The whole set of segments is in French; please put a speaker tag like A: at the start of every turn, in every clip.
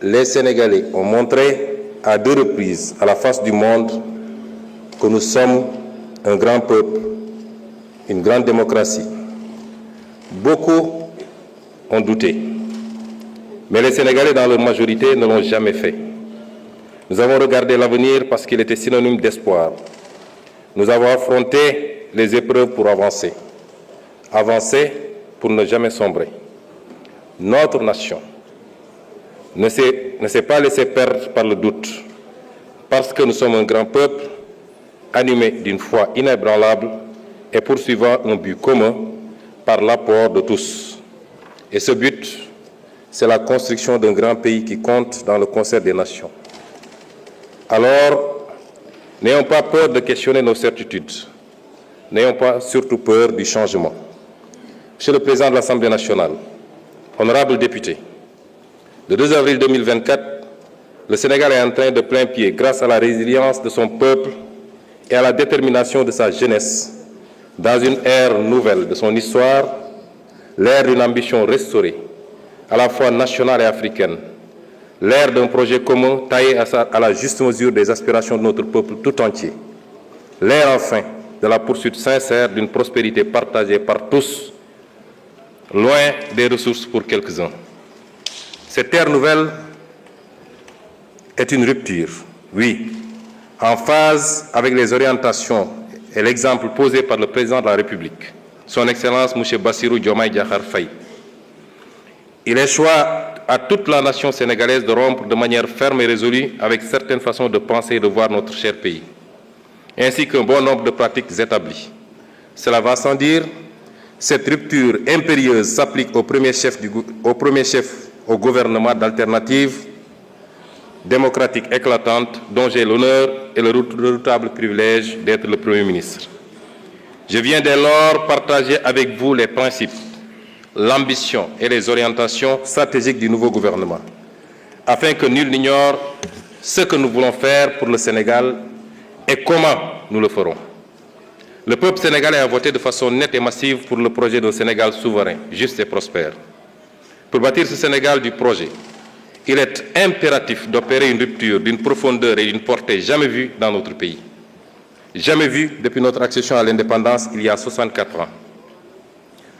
A: les Sénégalais ont montré à 2 reprises à la face du monde que nous sommes un grand peuple, une grande démocratie. Beaucoup ont douté, mais les Sénégalais dans leur majorité ne l'ont jamais fait. Nous avons regardé l'avenir parce qu'il était synonyme d'espoir. Nous avons affronté les épreuves pour avancer. Avancer pour ne jamais sombrer. Notre nation ne s'est pas laissée perdre par le doute, parce que nous sommes un grand peuple, animé d'une foi inébranlable et poursuivant un but commun par l'apport de tous. Et ce but, c'est la construction d'un grand pays qui compte dans le concert des nations. Alors, n'ayons pas peur de questionner nos certitudes. N'ayons pas surtout peur du changement. Monsieur le Président de l'Assemblée nationale, honorables députés, le 2 avril 2024, le Sénégal est en train de plein pied, grâce à la résilience de son peuple et à la détermination de sa jeunesse, dans une ère nouvelle de son histoire, l'ère d'une ambition restaurée, à la fois nationale et africaine, l'ère d'un projet commun taillé à la juste mesure des aspirations de notre peuple tout entier, l'ère enfin de la poursuite sincère d'une prospérité partagée par tous, loin des ressources pour quelques-uns. Cette ère nouvelle est une rupture, oui, en phase avec les orientations et l'exemple posé par le président de la République, son Excellence M. Bassirou Diomaye Diakhar Faye. Il est choix à toute la nation sénégalaise de rompre de manière ferme et résolue avec certaines façons de penser et de voir notre cher pays, ainsi qu'un bon nombre de pratiques établies. Cela va sans dire, cette rupture impérieuse s'applique au premier chef au gouvernement d'alternative démocratique éclatante dont j'ai l'honneur et le redoutable privilège d'être le Premier ministre. Je viens dès lors partager avec vous les principes, l'ambition et les orientations stratégiques du nouveau gouvernement, afin que nul n'ignore ce que nous voulons faire pour le Sénégal et comment nous le ferons. Le peuple sénégalais a voté de façon nette et massive pour le projet d'un Sénégal souverain, juste et prospère. Pour bâtir ce Sénégal du projet, il est impératif d'opérer une rupture d'une profondeur et d'une portée jamais vue dans notre pays. Jamais vue depuis notre accession à l'indépendance il y a 64 ans.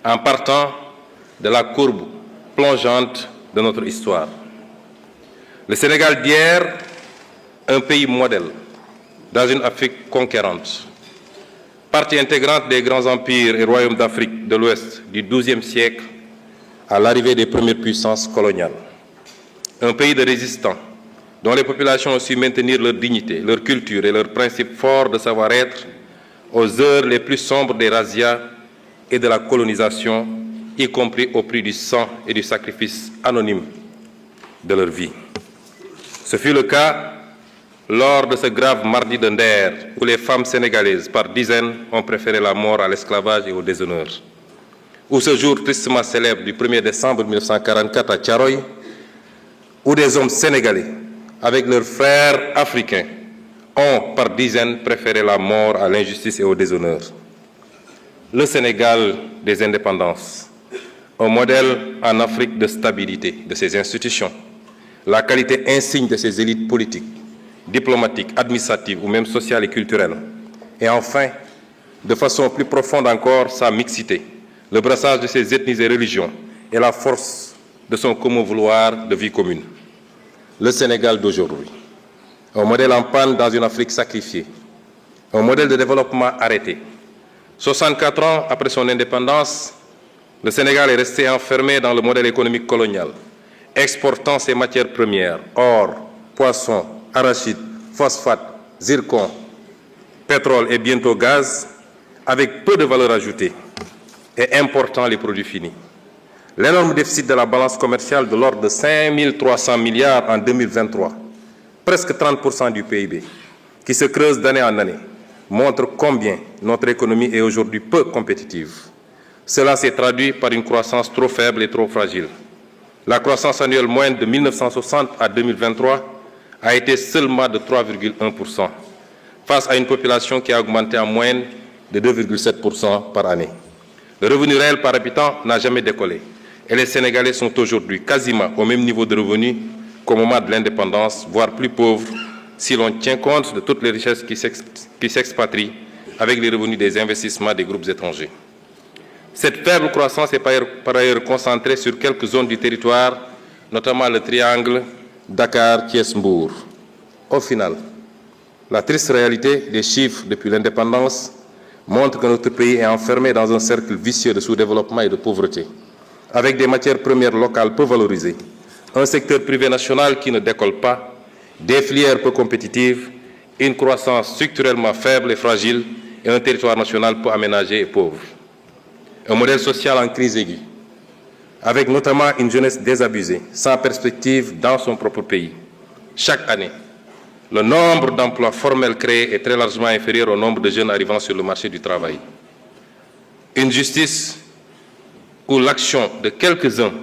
A: En partant de la courbe plongeante de notre histoire. Le Sénégal d'hier, un pays modèle dans une Afrique conquérante, partie intégrante des grands empires et royaumes d'Afrique de l'Ouest du XIIe siècle à l'arrivée des premières puissances coloniales. Un pays de résistants, dont les populations ont su maintenir leur dignité, leur culture et leurs principes forts de savoir-être aux heures les plus sombres des razzias et de la colonisation, y compris au prix du sang et du sacrifice anonyme de leur vie. Ce fut le cas lors de ce grave mardi de Nder, où les femmes sénégalaises, par dizaines, ont préféré la mort à l'esclavage et au déshonneur. Ou ce jour tristement célèbre du 1er décembre 1944 à Thiaroye, où des hommes sénégalais, avec leurs frères africains, ont par dizaines préféré la mort à l'injustice et au déshonneur. Le Sénégal des indépendances, un modèle en Afrique de stabilité de ses institutions, la qualité insigne de ses élites politiques, diplomatiques, administratives ou même sociales et culturelles. Et enfin, de façon plus profonde encore, sa mixité, le brassage de ses ethnies et religions et la force de son commun vouloir de vie commune. Le Sénégal d'aujourd'hui, un modèle en panne dans une Afrique sacrifiée, un modèle de développement arrêté. 64 ans après son indépendance, le Sénégal est resté enfermé dans le modèle économique colonial, exportant ses matières premières, or, poissons, arachides, phosphate, zircon, pétrole et bientôt gaz, avec peu de valeur ajoutée et important les produits finis. L'énorme déficit de la balance commerciale de l'ordre de 5 300 milliards en 2023, presque 30% du PIB, qui se creuse d'année en année, montre combien notre économie est aujourd'hui peu compétitive. Cela s'est traduit par une croissance trop faible et trop fragile. La croissance annuelle moyenne de 1960 à 2023 a été seulement de 3,1%, face à une population qui a augmenté en moyenne de 2,7% par année. Le revenu réel par habitant n'a jamais décollé et les Sénégalais sont aujourd'hui quasiment au même niveau de revenus qu'au moment de l'indépendance, voire plus pauvre, si l'on tient compte de toutes les richesses qui s'expatrient avec les revenus des investissements des groupes étrangers. Cette faible croissance est par ailleurs concentrée sur quelques zones du territoire, notamment le triangle Dakar-Thiès-Mbour. Au final, la triste réalité des chiffres depuis l'indépendance montre que notre pays est enfermé dans un cercle vicieux de sous-développement et de pauvreté, avec des matières premières locales peu valorisées, un secteur privé national qui ne décolle pas, des filières peu compétitives, une croissance structurellement faible et fragile et un territoire national peu aménagé et pauvre. Un modèle social en crise aiguë, avec notamment une jeunesse désabusée, sans perspective dans son propre pays. Chaque année, le nombre d'emplois formels créés est très largement inférieur au nombre de jeunes arrivant sur le marché du travail. Une justice où l'action de quelques-uns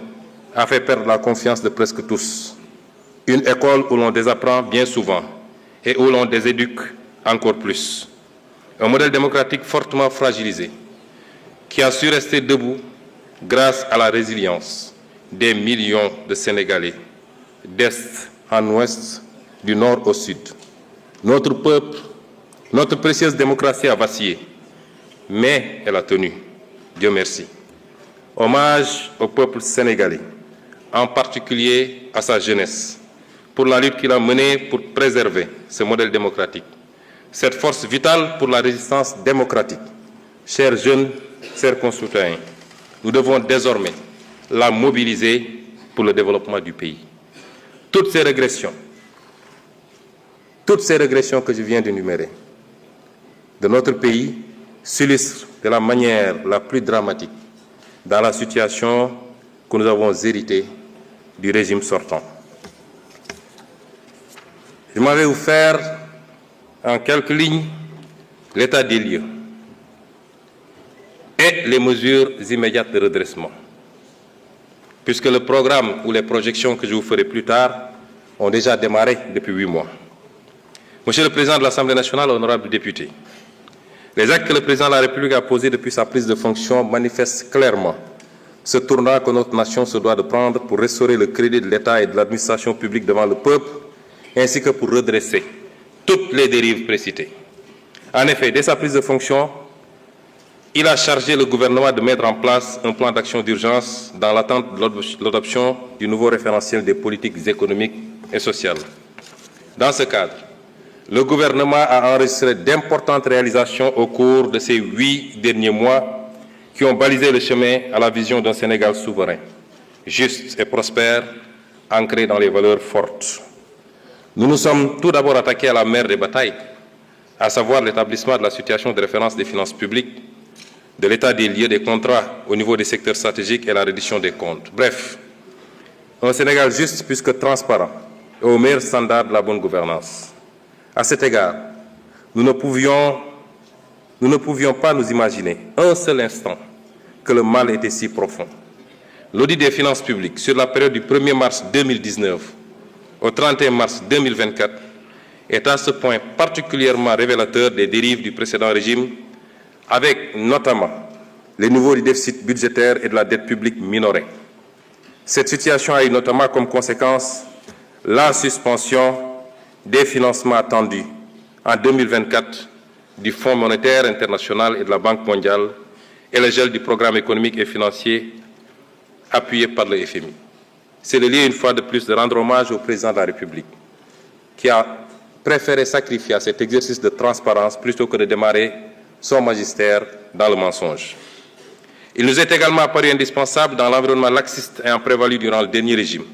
A: a fait perdre la confiance de presque tous. Une école où l'on désapprend bien souvent et où l'on déséduque encore plus. Un modèle démocratique fortement fragilisé qui a su rester debout grâce à la résilience des millions de Sénégalais, d'est en ouest, du nord au sud. Notre peuple, notre précieuse démocratie a vacillé, mais elle a tenu. Dieu merci. Hommage au peuple sénégalais, en particulier à sa jeunesse, pour la lutte qu'il a menée pour préserver ce modèle démocratique, cette force vitale pour la résistance démocratique. Chers jeunes, chers concitoyens, nous devons désormais la mobiliser pour le développement du pays. Toutes ces régressions que je viens d'énumérer de notre pays s'illustrent de la manière la plus dramatique dans la situation que nous avons héritée du régime sortant. Je m'en vais vous faire en quelques lignes l'état des lieux et les mesures immédiates de redressement, puisque le programme ou les projections que je vous ferai plus tard ont déjà démarré depuis 8 mois. Monsieur le Président de l'Assemblée nationale, honorables députés, les actes que le Président de la République a posés depuis sa prise de fonction manifestent clairement ce tournant que notre nation se doit de prendre pour restaurer le crédit de l'État et de l'administration publique devant le peuple, ainsi que pour redresser toutes les dérives précitées. En effet, dès sa prise de fonction, il a chargé le gouvernement de mettre en place un plan d'action d'urgence dans l'attente de l'adoption du nouveau référentiel des politiques économiques et sociales. Dans ce cadre, le gouvernement a enregistré d'importantes réalisations au cours de ces 8 derniers mois qui ont balisé le chemin à la vision d'un Sénégal souverain, juste et prospère, ancré dans les valeurs fortes. Nous nous sommes tout d'abord attaqués à la mère des batailles, à savoir l'établissement de la situation de référence des finances publiques, de l'état des lieux des contrats au niveau des secteurs stratégiques et la reddition des comptes. Bref, un Sénégal juste puisque transparent et au meilleur standard de la bonne gouvernance. À cet égard, nous ne pouvions pas nous imaginer un seul instant que le mal était si profond. L'audit des finances publiques sur la période du 1er mars 2019 au 31 mars 2024 est à ce point particulièrement révélateur des dérives du précédent régime, avec notamment les niveaux du déficit budgétaire et de la dette publique minorés. Cette situation a eu notamment comme conséquence la suspension des financements attendus en 2024 du Fonds monétaire international et de la Banque mondiale et le gel du programme économique et financier appuyé par le FMI. C'est le lieu, une fois de plus, de rendre hommage au président de la République, qui a préféré sacrifier à cet exercice de transparence plutôt que de démarrer son magistère dans le mensonge. Il nous est également apparu indispensable, dans l'environnement laxiste ayant prévalu durant le dernier régime,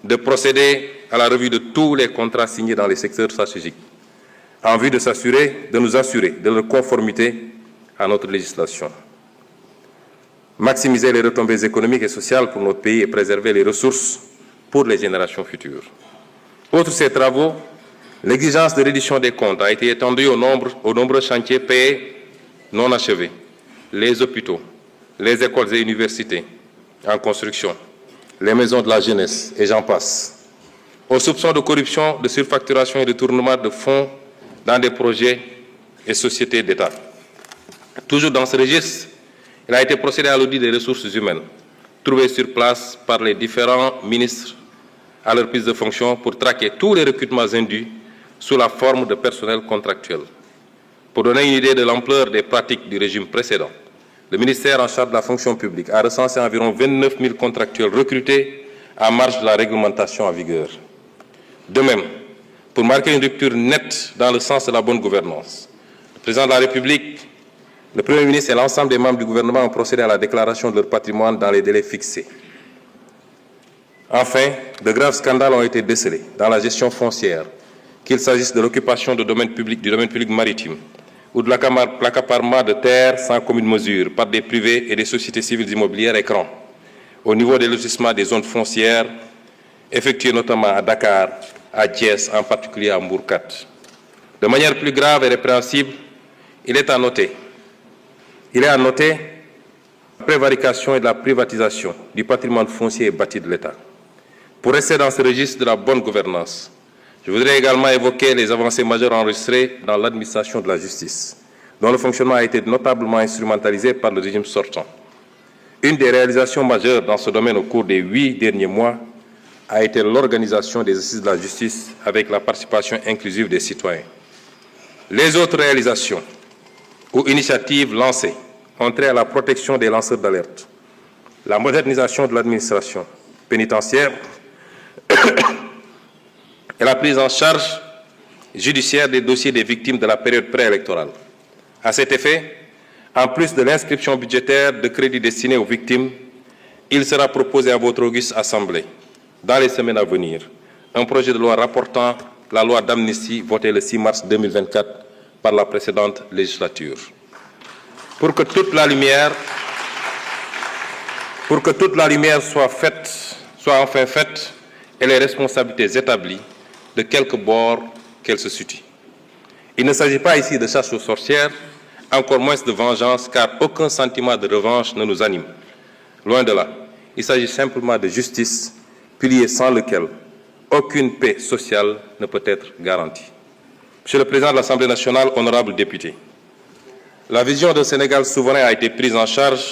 A: de procéder à la revue de tous les contrats signés dans les secteurs stratégiques, en vue de nous assurer de leur conformité à notre législation. Maximiser les retombées économiques et sociales pour notre pays et préserver les ressources pour les générations futures. Outre ces travaux, l'exigence de reddition des comptes a été étendue aux nombreux chantiers payés non achevés, les hôpitaux, les écoles et universités en construction, les maisons de la jeunesse, et j'en passe. Aux soupçons de corruption, de surfacturation et de détournement de fonds dans des projets et sociétés d'État. Toujours dans ce registre, il a été procédé à l'audit des ressources humaines, trouvées sur place par les différents ministres à leur prise de fonction pour traquer tous les recrutements indus sous la forme de personnel contractuel. Pour donner une idée de l'ampleur des pratiques du régime précédent, le ministère en charge de la fonction publique a recensé environ 29 000 contractuels recrutés en marge de la réglementation en vigueur. De même, pour marquer une rupture nette dans le sens de la bonne gouvernance, le président de la République, le Premier ministre et l'ensemble des membres du gouvernement ont procédé à la déclaration de leur patrimoine dans les délais fixés. Enfin, de graves scandales ont été décelés dans la gestion foncière, qu'il s'agisse de l'occupation du domaine public maritime ou de l'accaparement de terres sans commune mesure par des privés et des sociétés civiles immobilières écrans, au niveau des lotissements des zones foncières, effectuées notamment à Dakar, à Thiès, en particulier à Mbourkat. De manière plus grave et répréhensible, il est à noter la prévarication et la privatisation du patrimoine foncier et bâti de l'État. Pour rester dans ce registre de la bonne gouvernance, je voudrais également évoquer les avancées majeures enregistrées dans l'administration de la justice, dont le fonctionnement a été notablement instrumentalisé par le régime sortant. Une des réalisations majeures dans ce domaine au cours des 8 derniers mois a été l'organisation des assises de la justice avec la participation inclusive des citoyens. Les autres réalisations ou initiatives lancées ont trait à la protection des lanceurs d'alerte, la modernisation de l'administration pénitentiaire et la prise en charge judiciaire des dossiers des victimes de la période préélectorale. À cet effet, en plus de l'inscription budgétaire de crédits destinés aux victimes, il sera proposé à votre auguste Assemblée, dans les semaines à venir, un projet de loi rapportant la loi d'amnistie votée le 6 mars 2024 par la précédente législature. Pour que toute la lumière soit enfin faite et les responsabilités établies de quelque bord qu'elles se situent. Il ne s'agit pas ici de chasse aux sorcières, encore moins de vengeance, car aucun sentiment de revanche ne nous anime. Loin de là, il s'agit simplement de justice, pilier sans lequel aucune paix sociale ne peut être garantie. Monsieur le Président de l'Assemblée nationale, honorables députés, la vision d'un Sénégal souverain a été prise en charge